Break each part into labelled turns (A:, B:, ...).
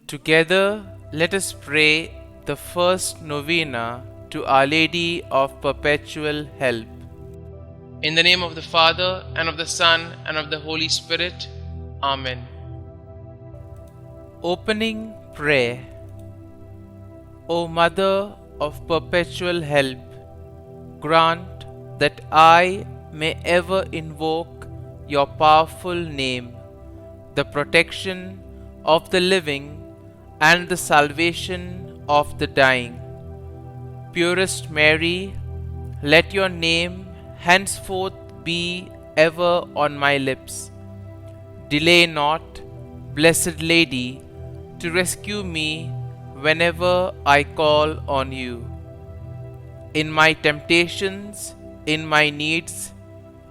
A: Together, let us pray the first novena to Our Lady of Perpetual Help. In the name of the Father, and of the Son, and of the Holy Spirit. Amen. Opening Prayer. O Mother of Perpetual Help, grant that I may ever invoke your powerful name, the protection of the living and the salvation of the dying. Purest Mary, let your name henceforth be ever on my lips. Delay not, Blessed Lady, to rescue me whenever I call on you. In my temptations, in my needs,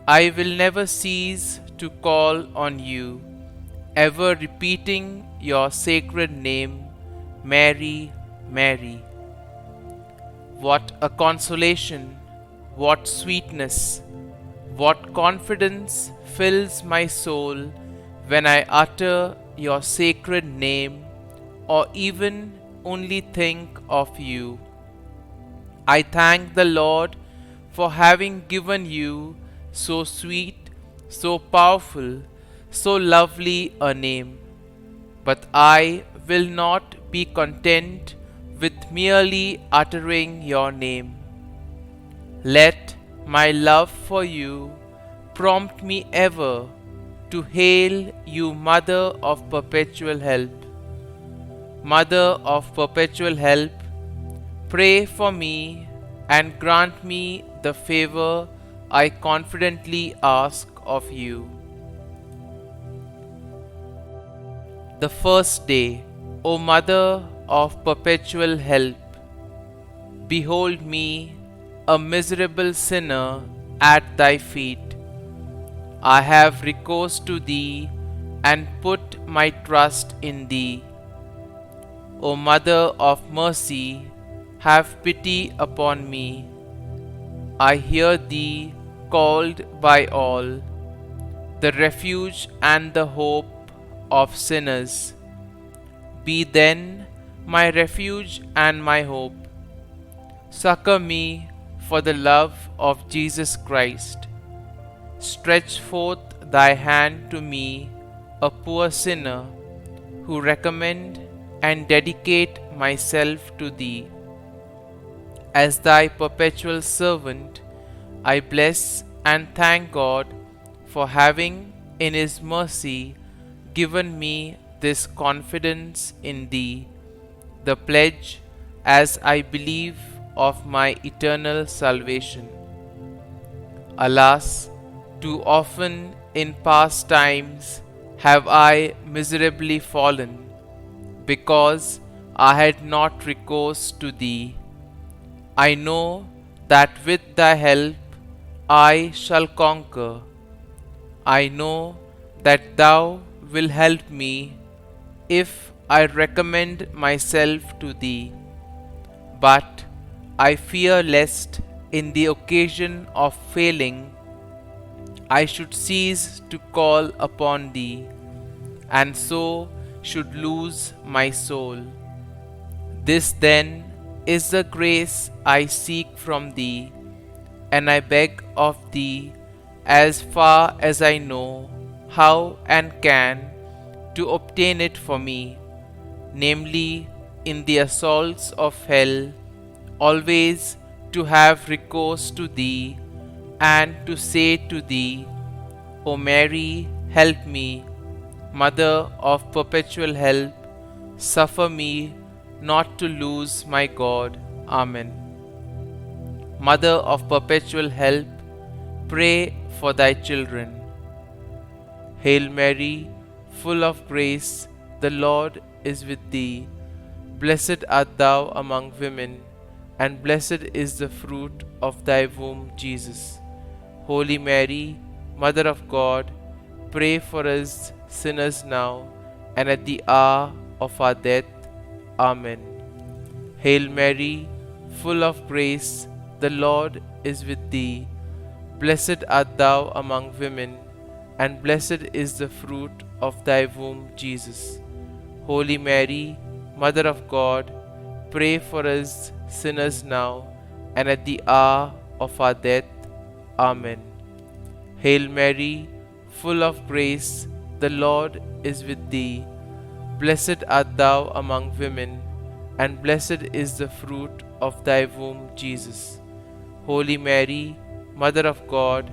A: I will never cease to call on you, ever repeating your sacred name, Mary, Mary. What a consolation, what sweetness, what confidence fills my soul when I utter your sacred name or even only think of you. I thank the Lord for having given you so sweet, so powerful, so lovely a name. But I will not be content with merely uttering your name. Let my love for you prompt me ever to hail you, Mother of Perpetual Help. Mother of Perpetual Help, pray for me and grant me the favor I confidently ask of you. The first day, O Mother of Perpetual Help, behold me, a miserable sinner, at thy feet. I have recourse to thee and put my trust in thee. O Mother of Mercy, have pity upon me. I hear thee called by all, the refuge and the hope of sinners. Be then my refuge and my hope. Succor me for the love of Jesus Christ. Stretch forth thy hand to me, a poor sinner, who recommend and dedicate myself to thee. As thy perpetual servant, I bless and thank God for having, in his mercy, given me this confidence in thee, the pledge, as I believe, of my eternal salvation. Alas, too often in past times have I miserably fallen, because I had not recourse to thee. I know that with thy help I shall conquer. I know that thou wilt help me if I recommend myself to thee. But I fear lest in the occasion of failing I should cease to call upon thee, and so should lose my soul. This then is the grace I seek from thee, and I beg of thee, as far as I know how and can, to obtain it for me, namely, in the assaults of hell, always to have recourse to thee, and to say to thee, O Mary, help me, Mother of Perpetual Help, suffer me not to lose my God. Amen. Mother of Perpetual Help, pray for thy children. Hail Mary, full of grace, the Lord is with thee. Blessed art thou among women, and blessed is the fruit of thy womb, Jesus. Holy Mary, Mother of God, pray for us sinners now and at the hour of our death. Amen. Hail Mary, full of grace, the Lord is with thee. Blessed art thou among women, and blessed is the fruit of thy womb, Jesus. Holy Mary, Mother of God, pray for us sinners now and at the hour of our death. Amen. Hail Mary, full of grace, the Lord is with thee. Blessed art thou among women, and blessed is the fruit of thy womb, Jesus. Holy Mary, Mother of God,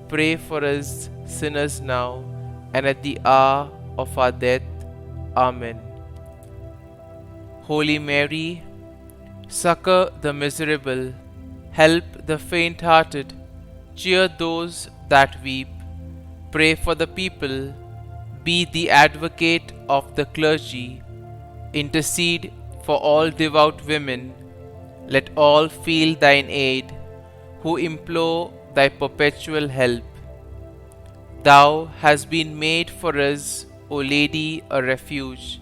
A: pray for us sinners now and at the hour of our death. Amen. Holy Mary, succor the miserable, help the faint-hearted, cheer those that weep, pray for the people, be the advocate of the clergy, intercede for all devout women, let all feel thine aid, who implore thy perpetual help. Thou hast been made for us, O Lady, a refuge,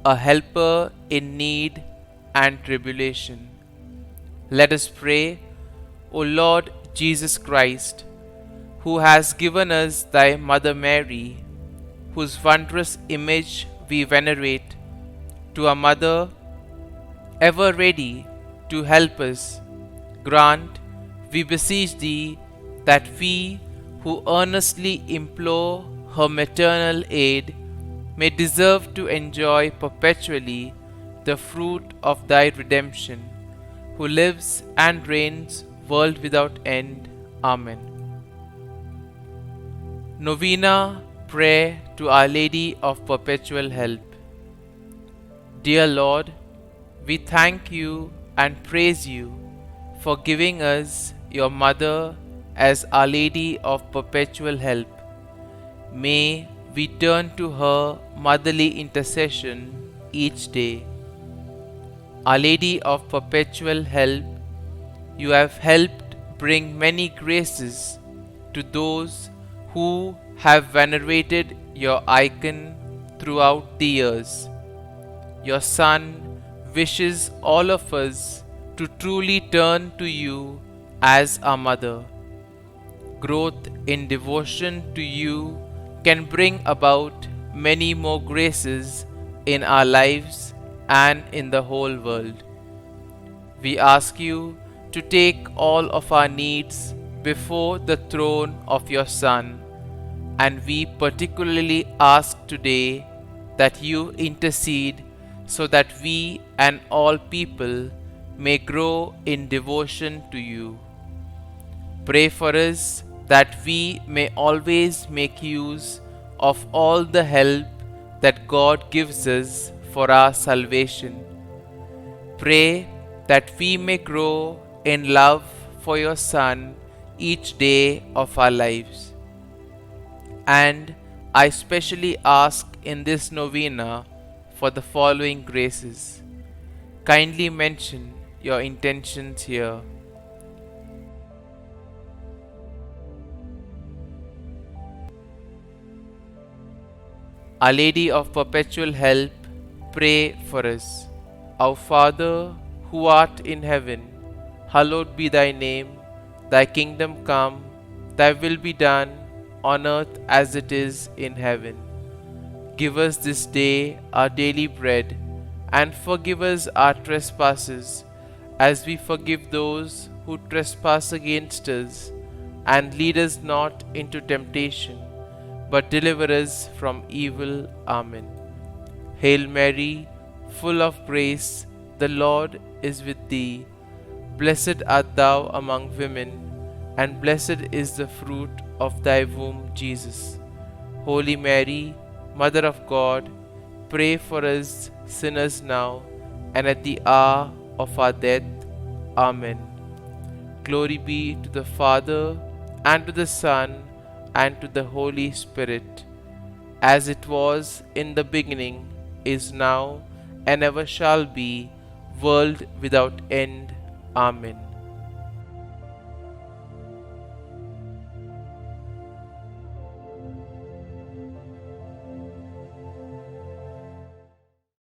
A: a helper in need and tribulation. Let us pray, O Lord Jesus Christ, who has given us thy Mother Mary, whose wondrous image we venerate, to a mother ever ready to help us, grant, we beseech thee, that we who earnestly implore her maternal aid may deserve to enjoy perpetually the fruit of thy redemption, who lives and reigns world without end. Amen. Novena Prayer to Our Lady of Perpetual Help. Dear Lord, we thank you and praise you for giving us your Mother as Our Lady of Perpetual Help. May we turn to her motherly intercession each day. Our Lady of Perpetual Help, you have helped bring many graces to those who have venerated your icon throughout the years. Your Son wishes all of us to truly turn to you as our Mother. Growth in devotion to you can bring about many more graces in our lives and in the whole world. We ask you to take all of our needs before the throne of your Son, and we particularly ask today that you intercede so that we and all people may grow in devotion to you. Pray for us that we may always make use of all the help that God gives us for our salvation. Pray that we may grow in love for your Son each day of our lives. And I specially ask in this novena for the following graces. Kindly mention your intentions here. Our Lady of Perpetual Help, pray for us. Our Father, who art in heaven, hallowed be thy name. Thy kingdom come, thy will be done, on earth as it is in heaven. Give us this day our daily bread, and forgive us our trespasses, as we forgive those who trespass against us. And lead us not into temptation, but deliver us from evil. Amen. Hail Mary, full of grace, the Lord is with thee. Blessed art thou among women, and blessed is the fruit of thy womb, Jesus. Holy Mary, Mother of God, pray for us sinners now and at the hour of our death. Amen. Glory be to the Father, and to the Son, and to the Holy Spirit, as it was in the beginning, is now, and ever shall be, world without end. Amen.